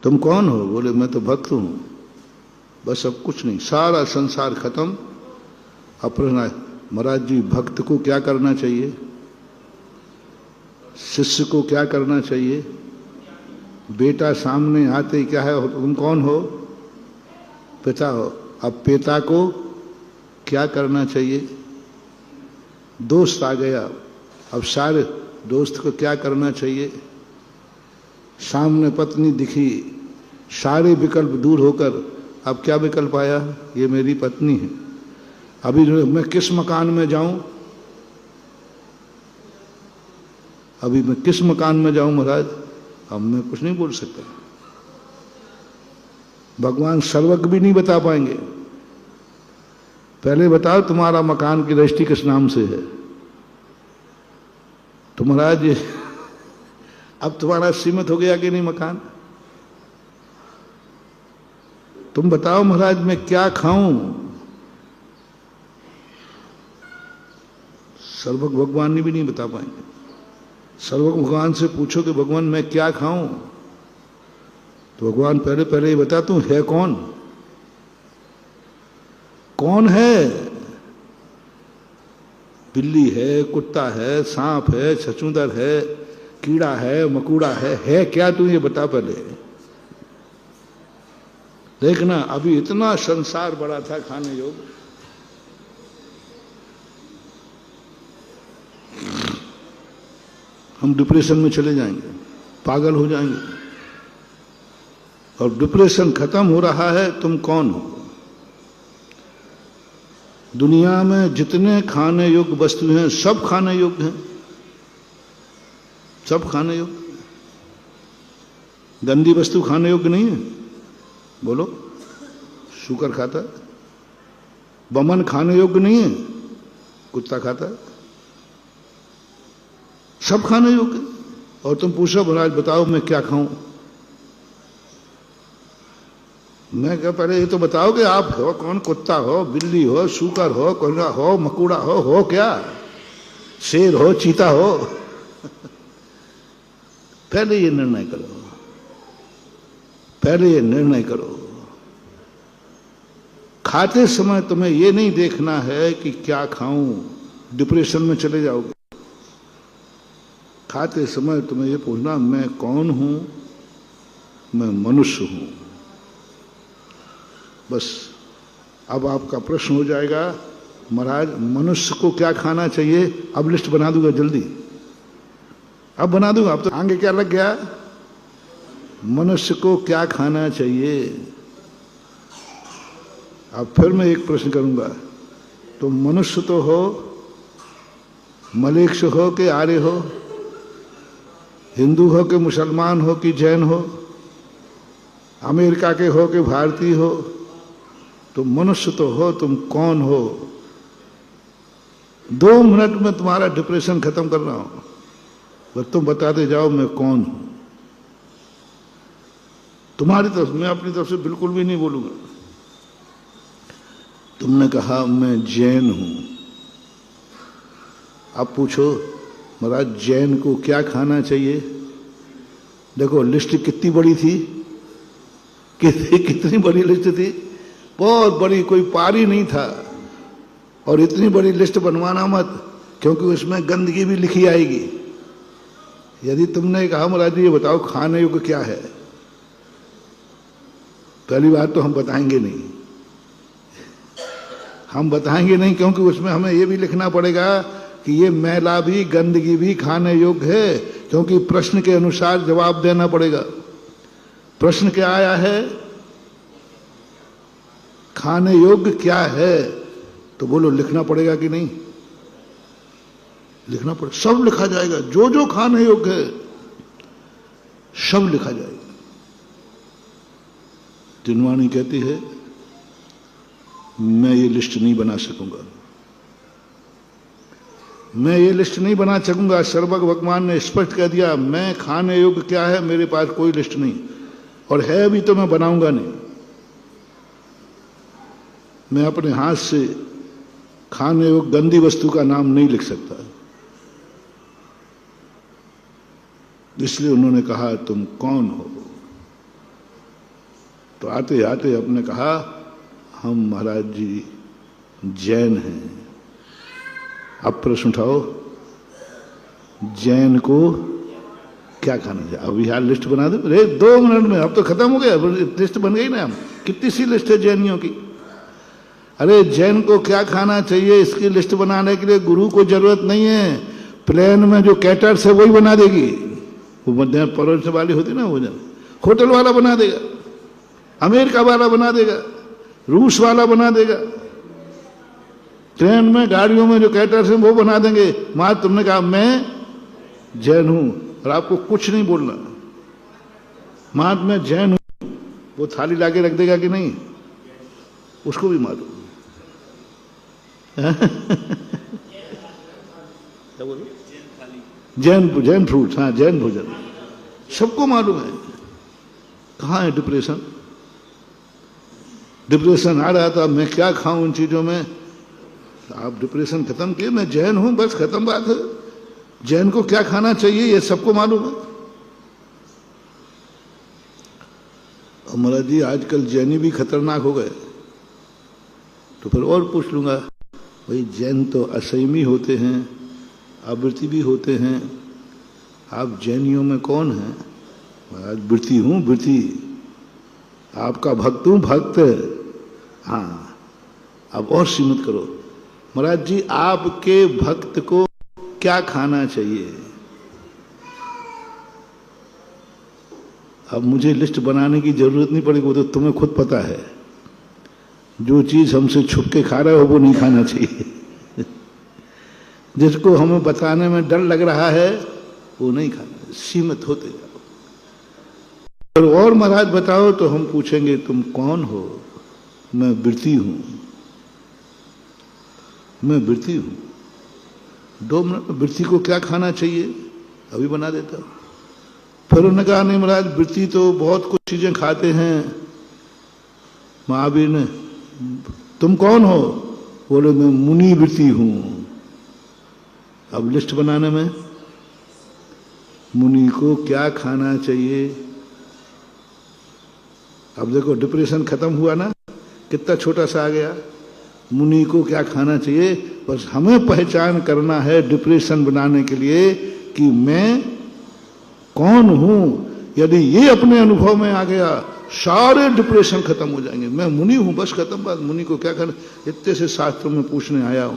तुम कौन हो? बोले मैं तो भक्त हूं, बस अब कुछ नहीं, सारा संसार खत्म। अपना महाराज जी, भक्त को क्या करना चाहिए, शिष्य को क्या करना चाहिए? बेटा सामने आते ही क्या है, तुम कौन हो? पिता हो। अब पिता को क्या करना चाहिए? दोस्त आ गया, अब सारे दोस्त को क्या करना चाहिए? सामने पत्नी दिखी, सारे विकल्प दूर होकर अब क्या विकल्प आया? ये मेरी पत्नी है। अभी मैं किस मकान में जाऊं? अभी मैं किस मकान में जाऊं महाराज? अब मैं कुछ नहीं बोल सकता। भगवान सर्वज्ञ भी नहीं बता पाएंगे। पहले बताओ तुम्हारा मकान की रजिस्ट्री किस नाम से है? तो महाराज अब तुम्हारा सीमित हो गया कि नहीं मकान? तुम बताओ महाराज मैं क्या खाऊं? सर्वज्ञ भगवान ने भी नहीं बता पाएंगे। सर्वज्ञ भगवान से पूछो कि भगवान मैं क्या खाऊं, तो भगवान पहले पहले ही बता तू है कौन? कौन है? बिल्ली है, कुत्ता है, सांप है, छछूंदर है, कीड़ा है, मकूड़ा है क्या तू? ये बता पहले। देखना अभी इतना संसार बड़ा था खाने योग, हम डिप्रेशन में चले जाएंगे, पागल हो जाएंगे। और डिप्रेशन खत्म हो रहा है, तुम कौन हो? दुनिया में जितने खाने योग्य वस्तु हैं सब खाने योग्य हैं, सब खाने योग्य। गंदी वस्तु खाने योग्य नहीं है? बोलो, शुकर खाता है। बमन खाने योग्य नहीं है? कुत्ता खाता है। सब खाने योग्य। और तुम पूछो महाराज बताओ मैं क्या खाऊं? मैं क्या, पहले ये तो बताओ कि आप हो कौन? कुत्ता हो, बिल्ली हो, सूकर हो, कोयला हो, मकूड़ा हो क्या? शेर हो, चीता हो? पहले ये निर्णय करो, पहले ये निर्णय करो। खाते समय तुम्हें ये नहीं देखना है कि क्या खाऊं, डिप्रेशन में चले जाओगे। खाते समय तुम्हें ये पूछना मैं कौन हूं? मैं मनुष्य हूं। बस अब आपका प्रश्न हो जाएगा महाराज मनुष्य को क्या खाना चाहिए? अब लिस्ट बना दूंगा जल्दी, अब बना दूंगा। अब तो आगे क्या लग गया? मनुष्य को क्या खाना चाहिए? अब फिर मैं एक प्रश्न करूंगा, तो मनुष्य तो हो, मलेच्छ हो कि आर्य हो, हिंदू हो कि मुसलमान हो कि जैन हो, अमेरिका के हो कि भारतीय हो, तो मनुष्य तो हो, तुम कौन हो? 2 मिनट में तुम्हारा डिप्रेशन खत्म कर रहा हूं, बस तुम बताते जाओ मैं कौन हूं। तुम्हारी तरफ, मैं अपनी तरफ से बिल्कुल भी नहीं बोलूंगा। तुमने कहा मैं जैन हूं। अब पूछो महाराज जैन को क्या खाना चाहिए? देखो लिस्ट कितनी बड़ी थी, कितनी बड़ी लिस्ट थी, बहुत बड़ी, कोई पार ही नहीं था। और इतनी बड़ी लिस्ट बनवाना मत, क्योंकि उसमें गंदगी भी लिखी आएगी। यदि तुमने कहा महाराज जी ये बताओ खाने योग्य क्या है, पहली बात तो हम बताएंगे नहीं, हम बताएंगे नहीं, क्योंकि उसमें हमें ये भी लिखना पड़ेगा कि ये मैला भी गंदगी भी खाने योग्य है, क्योंकि प्रश्न के अनुसार जवाब देना पड़ेगा। प्रश्न क्या आया है? खाने योग्य क्या है? तो बोलो लिखना पड़ेगा कि नहीं? लिखना पड़ेगा, सब लिखा जाएगा, जो जो खाने योग्य है सब लिखा जाएगा। तिनवानी कहती है मैं ये लिस्ट नहीं बना सकूंगा, मैं ये लिस्ट नहीं बना सकूंगा। सर्वज्ञ भगवान ने स्पष्ट कह दिया मैं खाने योग्य क्या है, मेरे पास कोई लिस्ट नहीं, और है भी तो मैं बनाऊंगा नहीं। मैं अपने हाथ से खाने योग्य गंदी वस्तु का नाम नहीं लिख सकता। इसलिए उन्होंने कहा तुम कौन हो? तो आते आते अपने कहा, हम महाराज जी जैन हैं। अब प्रश्न उठाओ, जैन को क्या खाना चाहिए? अब यहाँ लिस्ट बना दे, अरे 2 मिनट में, अब तो खत्म हो गया, लिस्ट बन गई ना। हम कितनी सी लिस्ट है जैनियों की। अरे जैन को क्या खाना चाहिए इसकी लिस्ट बनाने के लिए गुरु को जरूरत नहीं है, प्लेन में जो कैटर्स है वही बना देगी। वो मध्य परोस वाली होती ना, वो होटल वाला बना देगा, अमेरिका वाला बना देगा, रूस वाला बना देगा, ट्रेन में गाड़ियों में जो कैटर्स हैं वो बना देंगे। मां तुमने कहा मैं जैन हूं और आपको कुछ नहीं बोलना, मां मैं जैन हूं, वो थाली लाके रख देगा कि नहीं, उसको भी मालूम। क्या बोलो? जैन फ्रूट, हाँ जैन भोजन, सबको मालूम है। कहाँ है डिप्रेशन? डिप्रेशन आ रहा था, मैं क्या खाऊं इन चीजों में। आप डिप्रेशन खत्म किए, मैं जैन हूं, बस खत्म बात है। जैन को क्या खाना चाहिए ये सबको मालूम है। और महाराज जी आजकल जैनी भी खतरनाक हो गए, तो फिर और पूछ लूंगा, भाई जैन तो असंयमी होते हैं, आवृत्ति भी होते हैं, आप जैनियों में कौन हैं? महाराज वृत्ति हूं, वृत्ति, आपका भक्त हूं, भक्त। हाँ अब और सीमित करो, महाराज जी आपके भक्त को क्या खाना चाहिए? अब मुझे लिस्ट बनाने की जरूरत नहीं पड़ेगी, वो तो तुम्हें खुद पता है। जो चीज हमसे छुप के खा रहे हो वो नहीं खाना चाहिए। जिसको हमें बताने में डर लग रहा है वो नहीं खाना, सीमित होते जाओ। और महाराज बताओ तो हम पूछेंगे तुम कौन हो? मैं वृत्ति हूं, मैं वृत्ति हूं। 2 मिनट में वृत्ति को क्या खाना चाहिए अभी बना देता हूं। फिर उन्होंने कहा नहीं महाराज वृत्ति तो बहुत कुछ चीजें खाते हैं। महावीर ने, तुम कौन हो? बोले मैं मुनि वृत्ति हूं। अब लिस्ट बनाने में मुनि को क्या खाना चाहिए? अब देखो डिप्रेशन खत्म हुआ ना, कितना छोटा सा आ गया। मुनि को क्या खाना चाहिए? बस हमें पहचान करना है डिप्रेशन बनाने के लिए कि मैं कौन हूं। यदि ये अपने अनुभव में आ गया सारे डिप्रेशन खत्म हो जाएंगे। मैं मुनि हूं, बस खत्म बात। मुनि को क्या करना, इतने से शास्त्रों में पूछने आया हूं।